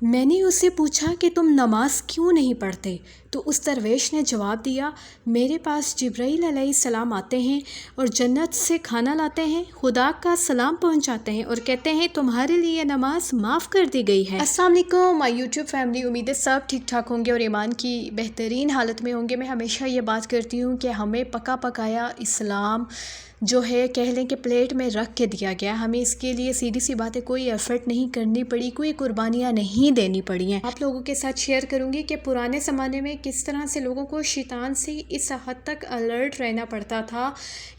میں نے اسے پوچھا کہ تم نماز کیوں نہیں پڑھتے؟ تو اس درویش نے جواب دیا، میرے پاس جبرائیل علیہ السلام آتے ہیں اور جنت سے کھانا لاتے ہیں، خدا کا سلام پہنچاتے ہیں اور کہتے ہیں تمہارے لیے نماز معاف کر دی گئی ہے۔ السلام علیکم مائی یوٹیوب فیملی، امید ہے سب ٹھیک ٹھاک ہوں گے اور ایمان کی بہترین حالت میں ہوں گے۔ میں ہمیشہ یہ بات کرتی ہوں کہ ہمیں پکا پکایا اسلام جو ہے کہہ لیں کہ پلیٹ میں رکھ کے دیا گیا، ہمیں اس کے لیے سیدھی سی بات ہے کوئی ایفرٹ نہیں کرنی پڑی، کوئی قربانیاں نہیں دینی پڑی ہیں۔ آپ لوگوں کے ساتھ شیئر کروں گی کہ پرانے زمانے میں کس طرح سے لوگوں کو شیطان سے اس حد تک الرٹ رہنا پڑتا تھا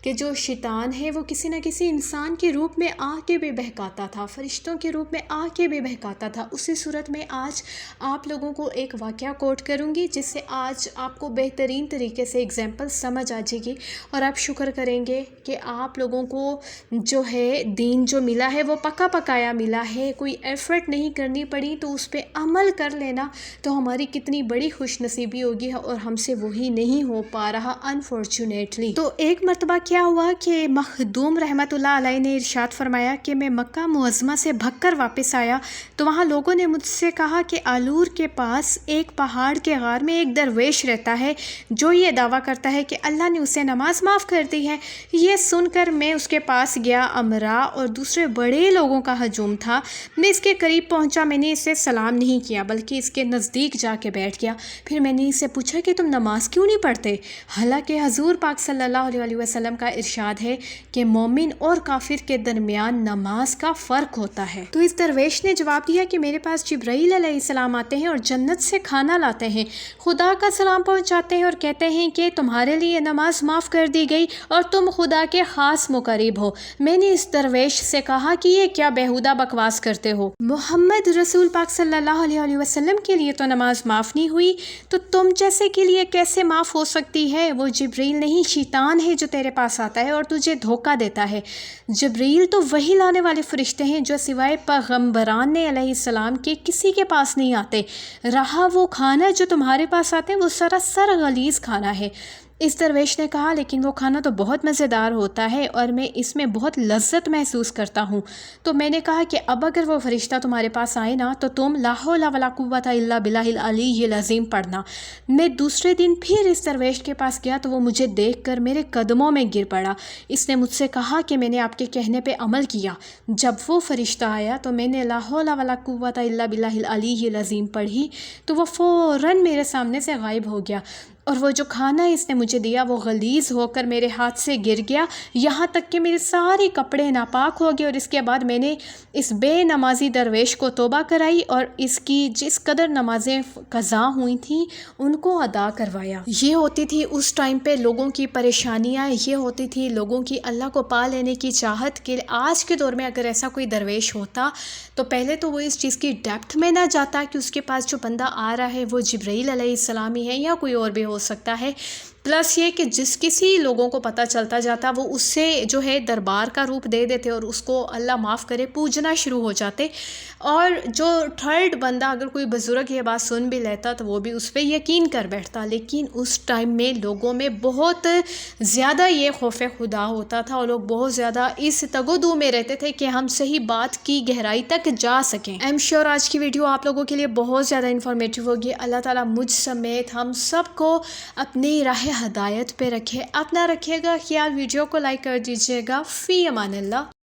کہ جو شیطان ہے وہ کسی نہ کسی انسان کے روپ میں آ کے بھی بہکاتا تھا، فرشتوں کے روپ میں آ کے بھی بہکاتا تھا۔ اسی صورت میں آج آپ لوگوں کو ایک واقعہ کوٹ کروں گی جس سے آج آپ کو بہترین طریقے سے اگزامپل سمجھ آ جائے گی اور آپ شکر کریں گے کہ آپ لوگوں کو جو ہے دین جو ملا ہے وہ پکا پکایا ملا ہے، کوئی ایفرٹ نہیں کرنی پڑی، تو اس پہ عمل کر لینا تو ہماری کتنی بڑی خوش نصیبی ہوگی اور ہم سے وہی نہیں ہو پا رہا انفارچونیٹلی۔ تو ایک مرتبہ کیا ہوا کہ مخدوم رحمۃ اللہ علیہ نے ارشاد فرمایا کہ میں مکہ معظمہ سے بھگ کر واپس آیا تو وہاں لوگوں نے مجھ سے کہا کہ آلور کے پاس ایک پہاڑ کے غار میں ایک درویش رہتا ہے جو یہ دعویٰ کرتا ہے کہ اللہ نے اسے نماز معاف کر دی ہے۔ یہ سن کر میں اس کے پاس گیا، امرا اور دوسرے بڑے لوگوں کا ہجوم تھا، میں اس کے قریب پہنچا، میں نے اسے سلام نہیں کیا بلکہ اس کے نزدیک جا کے بیٹھ گیا۔ پھر میں نے اسے پوچھا کہ تم نماز کیوں نہیں پڑھتے؟ حالانکہ حضور پاک صلی اللہ علیہ وسلم کا ارشاد ہے کہ مومن اور کافر کے درمیان نماز کا فرق ہوتا ہے۔ تو اس درویش نے جواب دیا کہ میرے پاس جبرائیل علیہ السلام آتے ہیں اور جنت سے کھانا لاتے ہیں، خدا کا سلام پہنچاتے ہیں اور کہتے ہیں کہ تمہارے لیے نماز معاف کر دی گئی اور تم خدا کے خاص مقرب ہو۔ میں نے اس درویش سے کہا کہ یہ کیا بیہودہ بکواس کرتے ہو، محمد رسول پاک صلی اللہ علیہ وسلم کے لیے تو نماز معاف نہیں ہوئی تو تم جیسے کے لیے کیسے معاف ہو سکتی ہے؟ وہ جبریل نہیں شیطان ہے جو تیرے پاس آتا ہے اور تجھے دھوکہ دیتا ہے۔ جبریل تو وہی لانے والے فرشتے ہیں جو سوائے پیغمبران علیہ السلام کے کسی کے پاس نہیں آتے۔ رہا وہ کھانا جو تمہارے پاس آتے ہیں وہ سراسر غلیظ کھانا ہے۔ اس درویش نے کہا لیکن وہ کھانا تو بہت مزیدار ہوتا ہے اور میں اس میں بہت لذت محسوس کرتا ہوں۔ تو میں نے کہا کہ اب اگر وہ فرشتہ تمہارے پاس آئے نا تو تم لا حول ولا قوت الا باللہ العلی العظیم پڑھنا۔ میں دوسرے دن پھر اس درویش کے پاس گیا تو وہ مجھے دیکھ کر میرے قدموں میں گر پڑا۔ اس نے مجھ سے کہا کہ میں نے آپ کے کہنے پہ عمل کیا۔ جب وہ فرشتہ آیا تو میں نے لا حول ولا قوت الا باللہ العلی العظیم پڑھی تو وہ فوراً میرے سامنے سے غائب ہو گیا اور وہ جو کھانا اس نے مجھے دیا وہ غلیظ ہو کر میرے ہاتھ سے گر گیا، یہاں تک کہ میرے سارے کپڑے ناپاک ہو گئے اور اس کے بعد میں نے اس بے نمازی درویش کو توبہ کرائی اور اس کی جس قدر نمازیں قضا ہوئی تھیں ان کو ادا کروایا۔ یہ ہوتی تھی اس ٹائم پہ لوگوں کی پریشانیاں، یہ ہوتی تھی لوگوں کی اللہ کو پا لینے کی چاہت کہ آج کے دور میں اگر ایسا کوئی درویش ہوتا تو پہلے تو وہ اس چیز کی ڈیپتھ میں نہ جاتا کہ اس کے پاس جو بندہ آ رہا ہے وہ جبرائیل علیہ السلام ہی ہے یا کوئی اور بھی ہو سکتا ہے، پلس یہ کہ جس کسی لوگوں کو پتہ چلتا جاتا وہ اس سے جو ہے دربار کا روپ دے دیتے اور اس کو اللہ معاف کرے پوجنا شروع ہو جاتے، اور جو تھرڈ بندہ اگر کوئی بزرگ یہ بات سن بھی لیتا تو وہ بھی اس پہ یقین کر بیٹھتا۔ لیکن اس ٹائم میں لوگوں میں بہت زیادہ یہ خوف خدا ہوتا تھا اور لوگ بہت زیادہ اس تگودو میں رہتے تھے کہ ہم صحیح بات کی گہرائی تک جا سکیں۔ ایم شیور آج کی ویڈیو آپ لوگوں کے لیے بہت زیادہ انفارمیٹیو ہوگی۔ اللہ تعالیٰ مجھ سمیت ہم سب کو اپنی راہ ہدایت پہ رکھے، اپنا رکھیے گا خیال، ویڈیو کو لائک کر دیجیے گا۔ فی امان اللہ۔